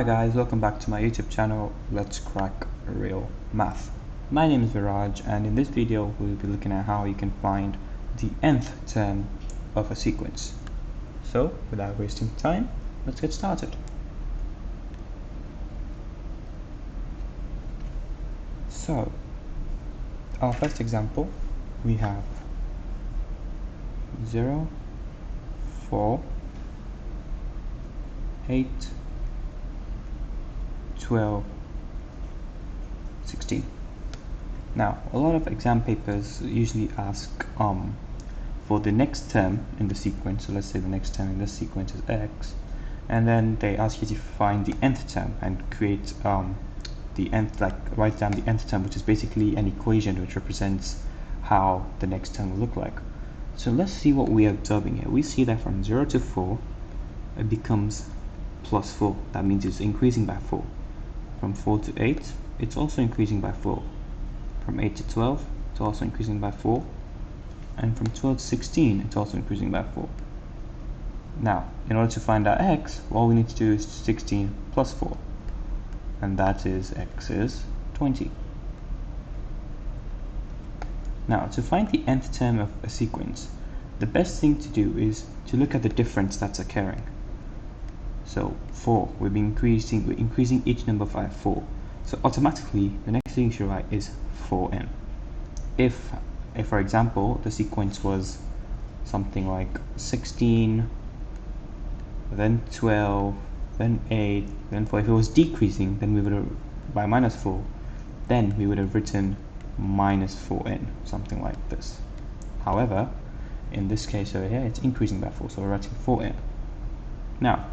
Hi guys, welcome back to my YouTube channel, Let's Crack Real Math. My name is Viraaj, and in this video we'll be looking at how you can find the nth term of a sequence. So without wasting time, let's get started. So our first example, we have 0, 4, 8, 12, 16. Now, a lot of exam papers usually ask for the next term in the sequence. So let's say the next term in this sequence is x, and then they ask you to find the nth term and create the nth, like write down the nth term, which is basically an equation which represents how the next term will look like. So let's see what we are observing here. We see that from 0 to 4, it becomes plus 4. That means it's increasing by 4. From 4 to 8, it's also increasing by 4. From 8 to 12, it's also increasing by 4. And from 12 to 16, it's also increasing by 4. Now, in order to find our x, all we need to do is 16 plus 4. And that is x is 20. Now, to find the nth term of a sequence, the best thing to do is to look at the difference that's occurring. So 4, we're increasing each number by 4. So automatically, the next thing you should write is 4n. If for example, the sequence was something like 16, then 12, then 8, then 4. If it was decreasing, then we would have, by minus 4, then we would have written minus 4n, something like this. However, in this case over here, it's increasing by 4, so we're writing 4n. Now,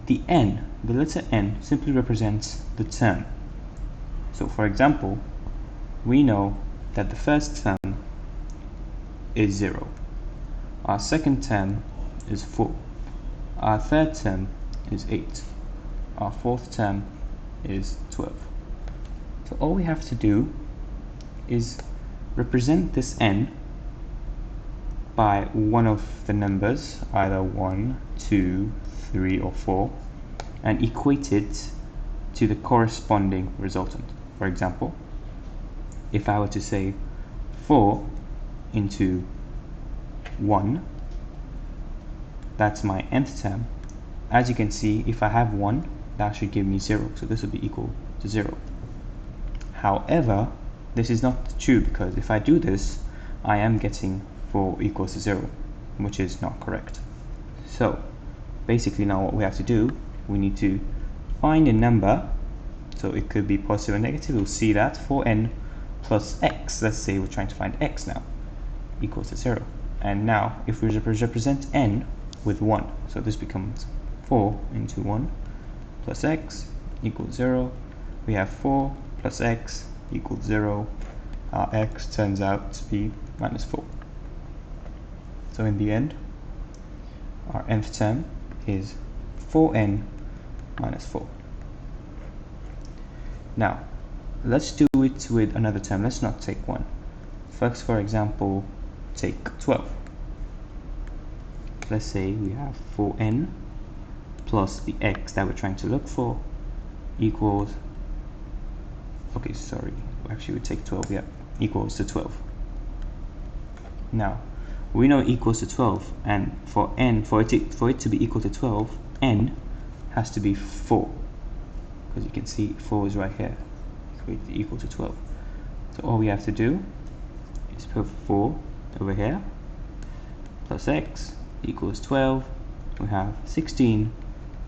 the n, the letter n, simply represents the term. So for example, we know that the first term is 0. Our second term is 4. Our third term is 8. Our fourth term is 12. So all we have to do is represent this n by one of the numbers, either 1, 2, 3, or 4, and equate it to the corresponding resultant. For example, if I were to say 4 into 1, that's my nth term. As you can see, if I have 1, that should give me 0, so this will be equal to 0. However, this is not true, because if I do this, I am getting 4 equals to 0, which is not correct. So basically now what we have to do, we need to find a number. So it could be positive or negative. We'll see that 4n plus x, let's say we're trying to find x now, equals to 0. And now if we represent n with 1, so this becomes 4 into 1 plus x equals 0. We have 4 plus x equals 0. Our x turns out to be minus 4. So in the end, our nth term is 4n minus 4. Now, let's do it with another term. Let's not take 1. First, for example, take 12. Let's say we have 4n plus the x that we're trying to look for equals, okay, sorry, actually we take 12, yeah, equals to 12. Now, we know equals to 12, and for it to be equal to 12, n has to be 4, because you can see 4 is right here, equal to 12. So all we have to do is put 4 over here plus x equals 12. We have 16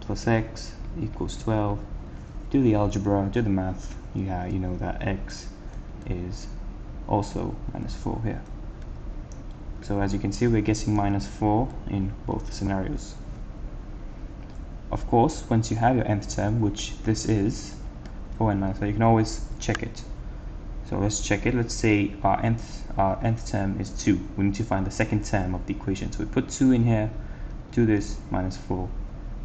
plus x equals 12. Do the algebra, do the math. You know that x is also minus 4 here. So as you can see, we're getting minus 4 in both scenarios. Of course, once you have your nth term, which this is 4n minus 4, you can always check it. So let's check it. Let's say our nth term is 2. We need to find the second term of the equation. So we put 2 in here, do this, minus 4.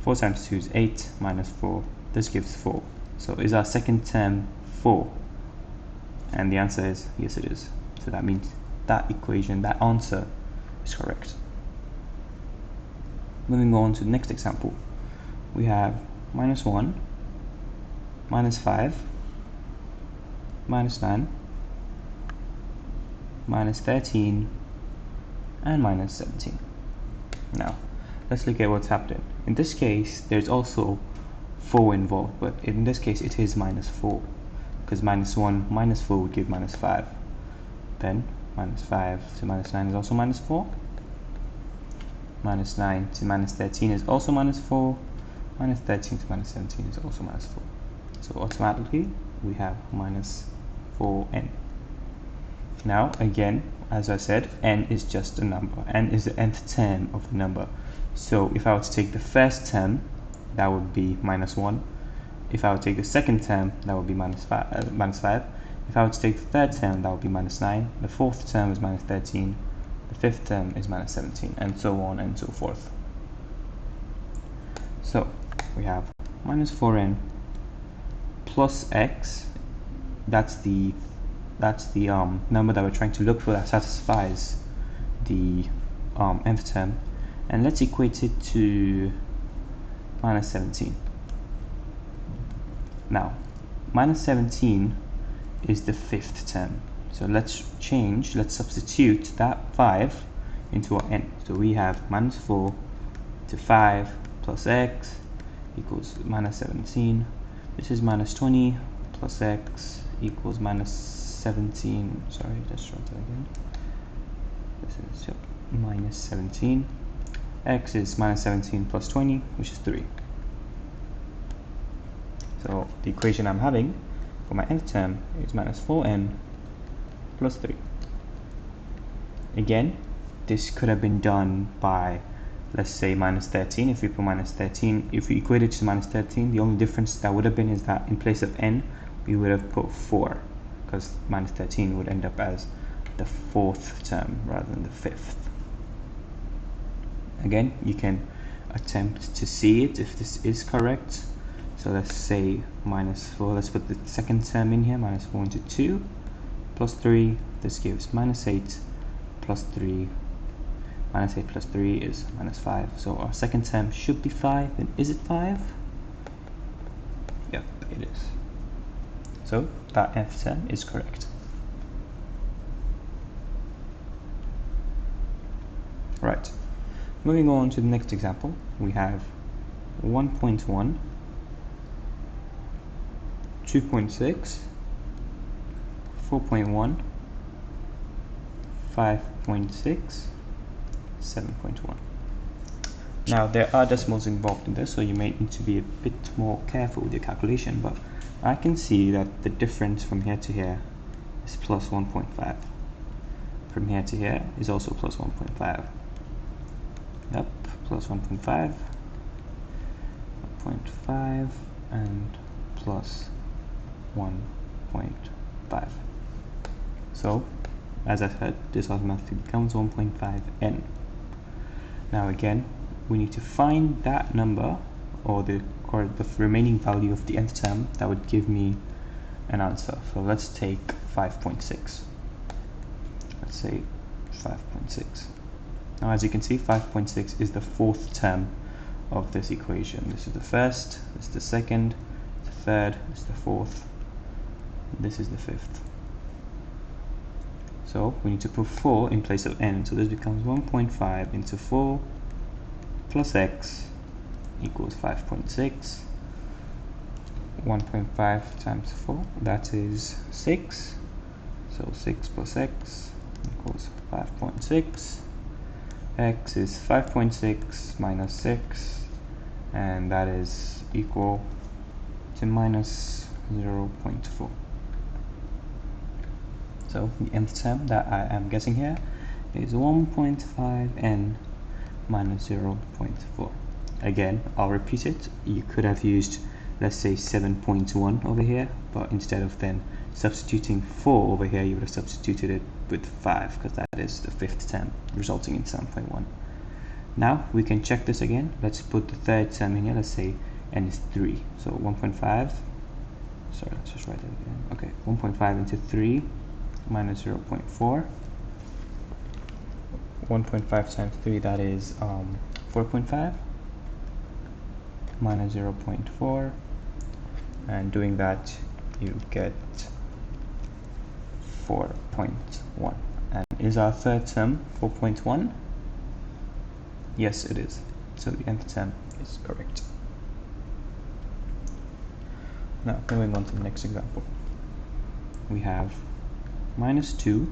4 times 2 is 8, minus 4. This gives 4. So is our second term 4? And the answer is yes, it is. So that means that equation, that answer is correct. Moving on to the next example, we have minus 1, minus 5, minus 9, minus 13, and minus 17. Now, let's look at what's happening. In this case, there's also 4 involved, but in this case it is minus 4, because minus 1 minus 4 would give minus 5. Then minus 5 to minus 9 is also minus 4. Minus 9 to minus 13 is also minus 4. Minus 13 to minus 17 is also minus 4. So automatically we have minus 4n. Now again, as I said, n is just a number. N is the nth term of the number. So if I were to take the first term, that would be minus 1. If I would take the second term, that would be minus 5. If I were to take the third term, that would be minus 9. The fourth term is minus 13. The fifth term is minus 17, and so on and so forth. So we have minus 4n plus x. That's the number that we're trying to look for that satisfies the nth term, and let's equate it to minus 17. Now, minus 17 is the fifth term. So let's substitute that 5 into our n. So we have minus 4 to 5 plus x equals minus 17. This is minus 20 plus x equals minus 17. Sorry, let's try that again. This is minus 17. X is minus 17 plus 20, which is 3. So the equation I'm having for my nth term is minus 4n plus 3. Again, this could have been done by, let's say, minus 13. If we put minus 13, if we equate it to minus 13, the only difference that would have been is that in place of n, we would have put 4, because minus 13 would end up as the fourth term rather than the fifth. Again, you can attempt to see it if this is correct. So let's say minus 4, let's put the second term in here, minus 4 into 2 plus 3, this gives minus 8 plus 3, minus 8 plus 3 is minus 5. So our second term should be 5, and is it 5? Yep, it is. So that nth term is correct. Right, moving on to the next example, we have 1.1, 2.6, 4.1, 5.6, 7.1. Now there are decimals involved in this, so you may need to be a bit more careful with your calculation, but I can see that the difference from here to here is plus 1.5. From here to here is also plus 1.5. Yep, plus 1.5, 1.5, and plus 1.5. So, as I said, this automatically becomes 1.5n. Now again, we need to find that number, or the remaining value of the nth term that would give me an answer. So let's take 5.6. Let's say 5.6. Now as you can see, 5.6 is the fourth term of this equation. This is the first, this is the second, the third, this is the fourth, this is the fifth. So we need to put 4 in place of n, so this becomes 1.5 into 4 plus x equals 5.6. 1.5 times 4, that is 6. So 6 plus x equals 5.6. X is 5.6 minus 6, and that is equal to minus 0.4. So the nth term that I am guessing here is 1.5n minus 0.4. Again, I'll repeat it. You could have used, let's say, 7.1 over here, but instead of then substituting 4 over here, you would have substituted it with 5, because that is the fifth term, resulting in 7.1. Now we can check this again. Let's put the third term in here. Let's say n is 3. So 1.5, sorry, let's just write that again. Okay, 1.5 into 3 minus 0.4. 1.5 times 3, that is 4.5, minus 0.4, and doing that you get 4.1. And is our third term 4.1? Yes, it is. So the nth term is correct. Now, moving on to the next example. We have minus 2,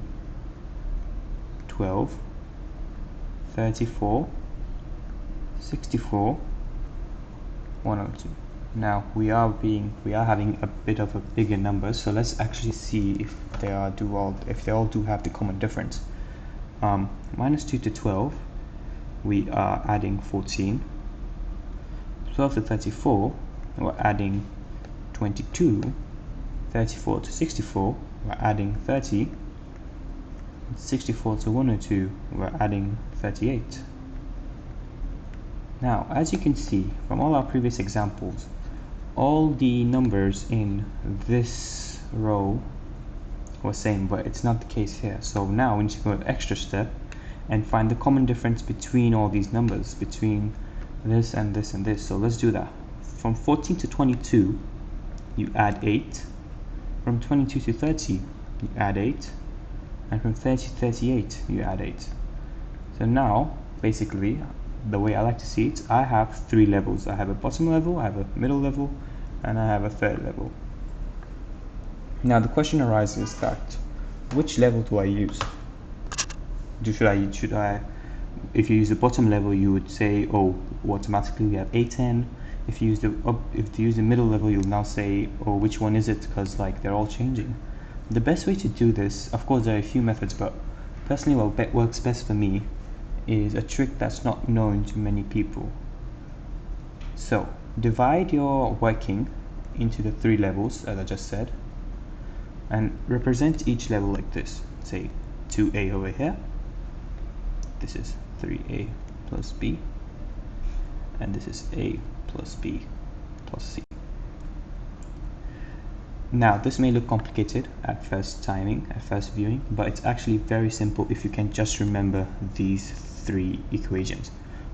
12, 34, 64, 102. Now we are having a bit of a bigger number, so let's actually see if they all do have the common difference. Minus 2 to 12, we are adding 14. 12 to 34, we're adding 22. 34 to 64, we're adding 30. 64 to 102, we're adding 38. Now, as you can see from all our previous examples, all the numbers in this row were same, but it's not the case here. So now we need to go an extra step and find the common difference between all these numbers, between this and this and this. So let's do that. From 14 to 22, you add 8. From 22 to 30, you add 8. And from 30 to 38, you add 8. So now, basically, the way I like to see it, I have 3 levels. I have a bottom level, I have a middle level, and I have a third level. Now the question arises that, which level do I use? Should I, if you use the bottom level, you would say, oh, automatically we have A10. If you use the middle level, you'll now say, oh, which one is it? Because like they're all changing. The best way to do this, of course there are a few methods, but personally what works best for me is a trick that's not known to many people. So divide your working into the 3 levels, as I just said, and represent each level like this. Say 2a over here, this is 3a plus b, and this is a plus b plus c. Now this may look complicated at first viewing, but it's actually very simple if you can just remember these 3 equations.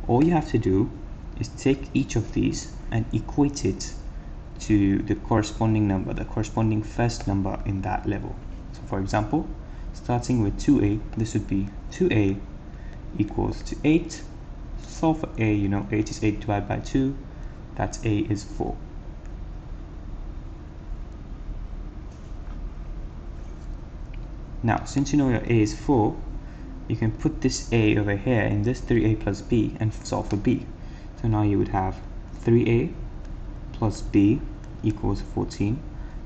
All you have to do is take each of these and equate it to the corresponding number, the corresponding first number in that level. So for example, starting with 2a, this would be 2a equals to 8. Solve for a, 8 is 8 divided by 2, that's a is 4. Now, since you know your a is 4, you can put this a over here in this 3a plus b and solve for b. So now you would have 3a plus b equals 14.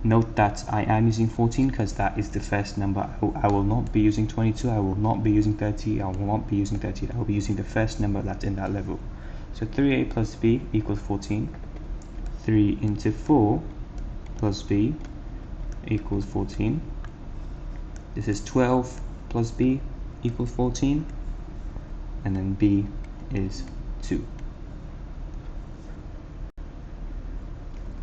Note that I am using 14 because that is the first number. I will not be using 22, I will not be using 30, I will not be using 30, I will be using the first number that's in that level. So 3a plus b equals 14. 3 into 4 plus b equals 14. This is 12 plus b equals 14, and then b is 2.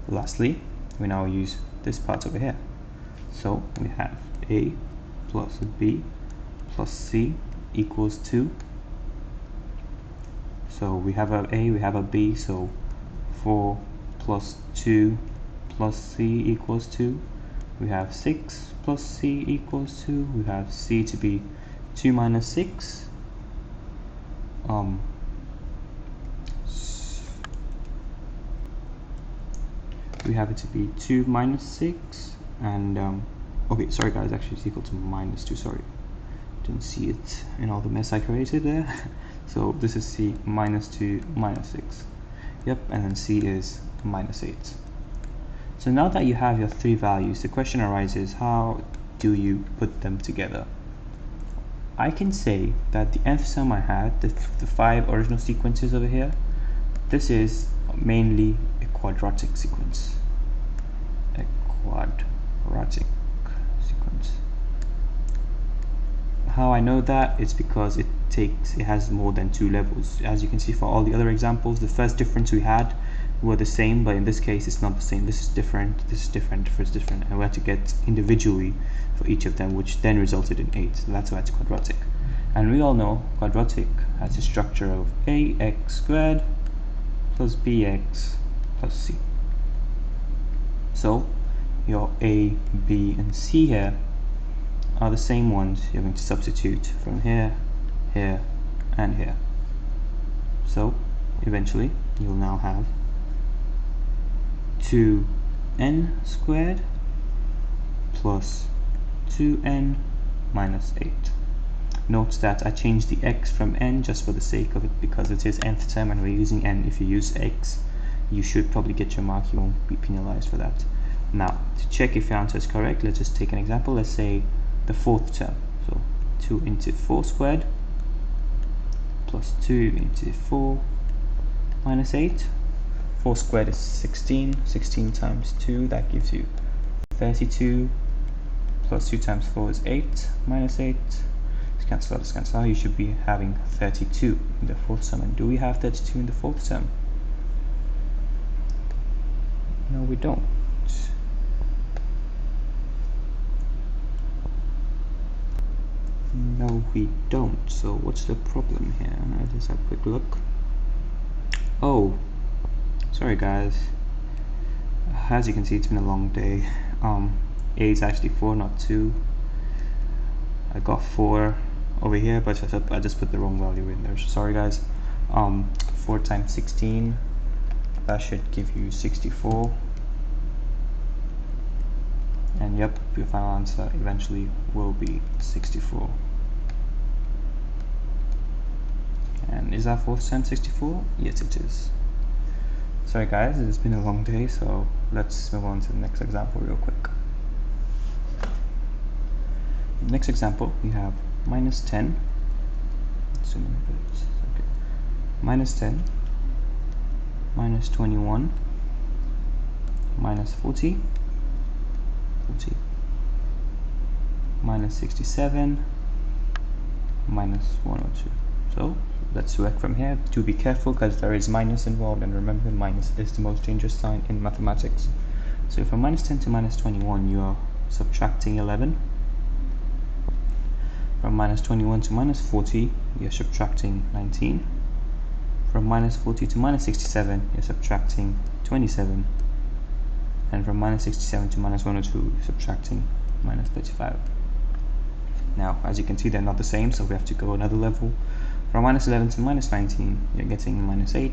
Lastly, we now use this part over here. So we have a plus b plus c equals 2. So we have a a, we have a b, so 4 plus 2 plus c equals 2. We have 6 plus c equals 2. We have c to be 2 minus 6. We have it to be 2 minus 6, and okay, sorry guys, actually it's equal to minus 2, sorry. Didn't see it in all the mess I created there. So this is c minus 2 minus 6. Yep, and then c is minus 8. So now that you have your 3 values, the question arises, how do you put them together? I can say that the nth sum I had, the 5 original sequences over here, this is mainly a quadratic sequence. A quadratic sequence. How I know that? It's because it has more than 2 levels. As you can see for all the other examples, the first difference we had were the same, but in this case it's not the same. This is different, this is different, this is different, and we had to get individually for each of them, which then resulted in 8. So that's why it's quadratic. And we all know quadratic has a structure of ax squared plus bx plus c. So your a, b, and c here are the same ones you're going to substitute from here, here, and here. So eventually you'll now have 2n squared plus 2n minus 8. Note that I changed the x from n just for the sake of it, because it is nth term and we're using n. If you use x, you should probably get your mark. You won't be penalized for that. Now, to check if your answer is correct, let's just take an example. Let's say the fourth term. So 2 into 4 squared plus 2 into 4 minus 8. 4 squared is 16. 16 times 2, that gives you 32. Plus 2 times 4 is 8. Minus 8. Let's cancel out, let's cancel out. You should be having 32 in the fourth term. And do we have 32 in the fourth term? No, we don't. No, we don't. So what's the problem here? Let's just have a quick look. Oh, sorry guys. As you can see, it's been a long day. A is actually 4, not 2. I got 4 over here, but I just put the wrong value in there. Sorry guys. 4 times 16, that should give you 64. And yep, your final answer eventually will be 64. And is that 4 times 64? Yes, it is. Sorry guys, it's been a long day, so let's move on to the next example real quick. Next example, we have minus 10. Zoom in a bit. Okay. Minus 10, minus 21, minus 40, minus 67, minus 102. So let's work from here. Do be careful because there is minus involved, and remember, minus is the most dangerous sign in mathematics. So from minus 10 to minus 21, you are subtracting 11. From minus 21 to minus 40, you're subtracting 19. From minus 40 to minus 67, you're subtracting 27. And from minus 67 to minus 102, you're subtracting minus 35. Now, as you can see, they're not the same, so we have to go another level. From minus 11 to minus 19, you're getting minus 8.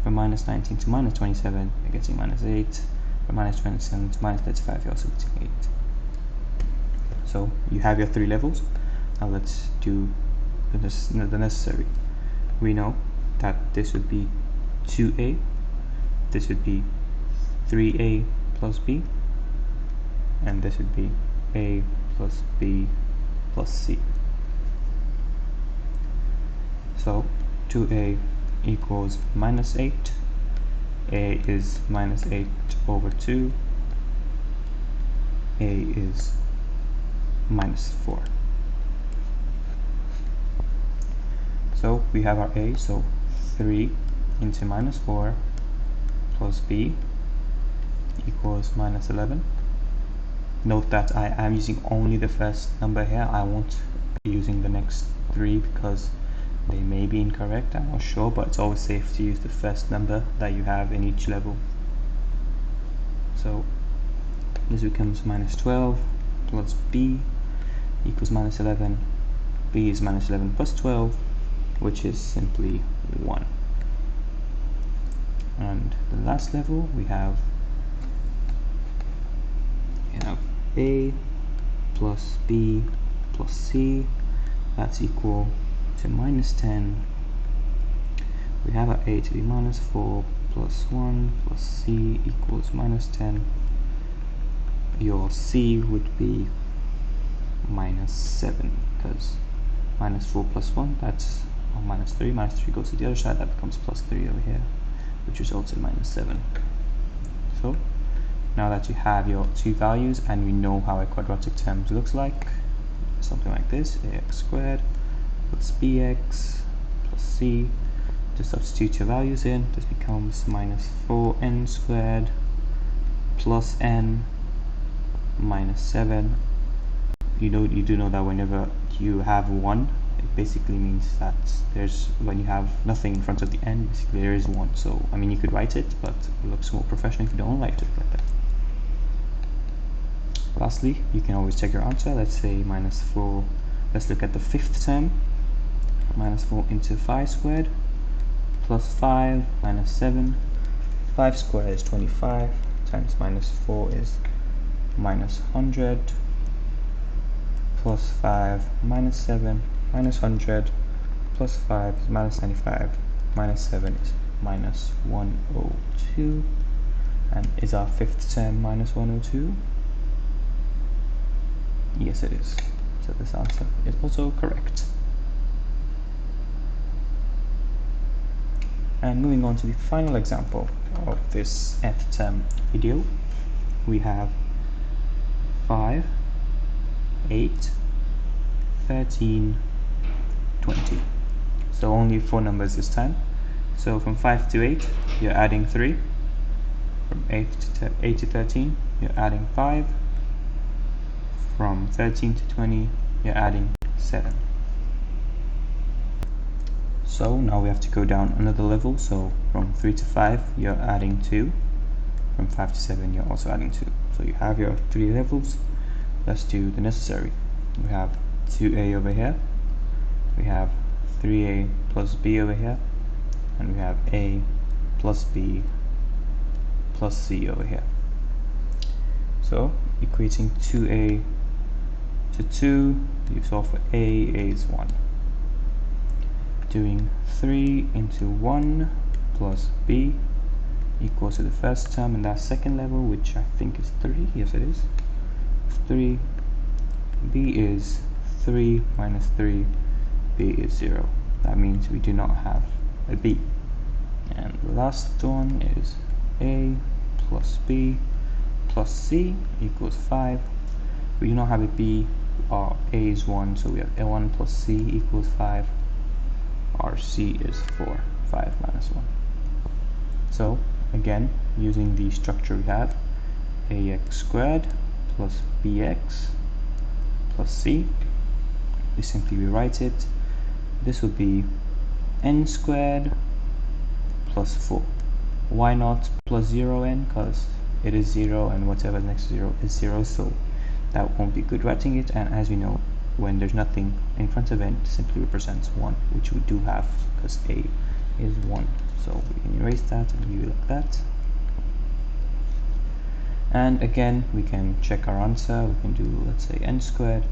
From minus 19 to minus 27, you're getting minus 8. From minus 27 to minus 35, you're also getting 8. So you have your 3 levels. Now let's do the necessary. We know that this would be 2a, this would be 3a plus b, and this would be a plus b plus c. So 2a equals minus 8, a is minus 8 over 2, a is minus 4. So we have our a, so 3 into minus 4 plus b equals minus 11. Note that I am using only the first number here. I won't be using the next 3 because they may be incorrect, I'm not sure, but it's always safe to use the first number that you have in each level. So this becomes minus 12 plus b equals minus 11. B is minus 11 plus 12, which is simply 1. And the last level, we have a plus b plus c, that's equal to minus 10. We have our a to be minus 4 plus 1 plus c equals minus 10. Your c would be minus 7, because minus 4 plus 1, that's minus 3. Minus 3 goes to the other side, that becomes plus 3 over here, which results in minus 7. So now that you have your 2 values and we know how a quadratic term looks like, something like this, ax squared plus bx plus c, just substitute your values in. This becomes minus 4n squared plus n minus 7. You do know that whenever you have 1 it basically means that there's, when you have nothing in front of the n, basically there is 1. So I mean, you could write it, but it looks more professional if you don't write it like that. Lastly, you can always check your answer. Let's say minus 4. Let's look at the fifth term. Minus 4 into 5 squared plus 5 minus 7. 5 squared is 25 times minus 4 is minus 100 plus 5 minus 7 minus 100 plus 5 is minus 95 minus 7 is minus 102. And is our fifth term minus 102? Yes, it is. So this answer is also correct. And moving on to the final example of this nth term video, we have 5, 8, 13, 20. So only 4 numbers this time. So from 5 to 8, you're adding 3. From 8 to 13, you're adding 5. From 13 to 20, you're adding 7. So now we have to go down another level. So from 3 to 5, you're adding 2. From 5 to 7, you're also adding 2. So you have your 3 levels. Let's do the necessary. We have 2a over here. We have 3a plus b over here. And we have a plus b plus c over here. So equating 2a to 2, you solve for a is 1. Doing 3 into 1 plus b equals to the first term in that second level, which I think is 3. Yes, it is. 3. b is 3 minus 3. b is 0. That means we do not have a b. And the last one is a plus b plus c equals 5. We do not have a b. Our a is 1, so we have a1 plus c equals 5. Our c is 4. 5 minus 1. So again, using the structure we have, ax squared plus bx plus c, we simply rewrite it. This would be n squared plus 4. Why not plus 0n? Because it is 0 and whatever next to 0 is 0, so that won't be good writing it. And as we know, when there's nothing in front of n, it simply represents 1, which we do have because a is 1. So we can erase that and leave it like that. And again, we can check our answer. We can do, let's say, n squared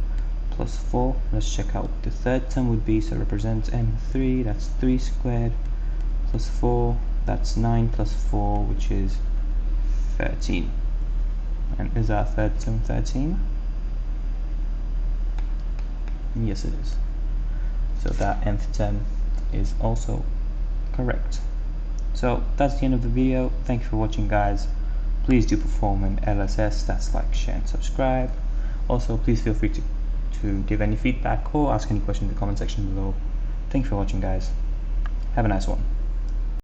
plus 4. Let's check out what the third term would be. So it represents n3, that's 3 squared plus 4, that's 9 plus 4, which is 13. And is our third term 13? Yes, it is. So that nth term is also correct. So that's the end of the video. Thank you for watching, guys. Please do perform an LSS, that's like, share and subscribe. Also, please feel free to give any feedback or ask any questions in the comment section below. Thank you for watching, guys. Have a nice one.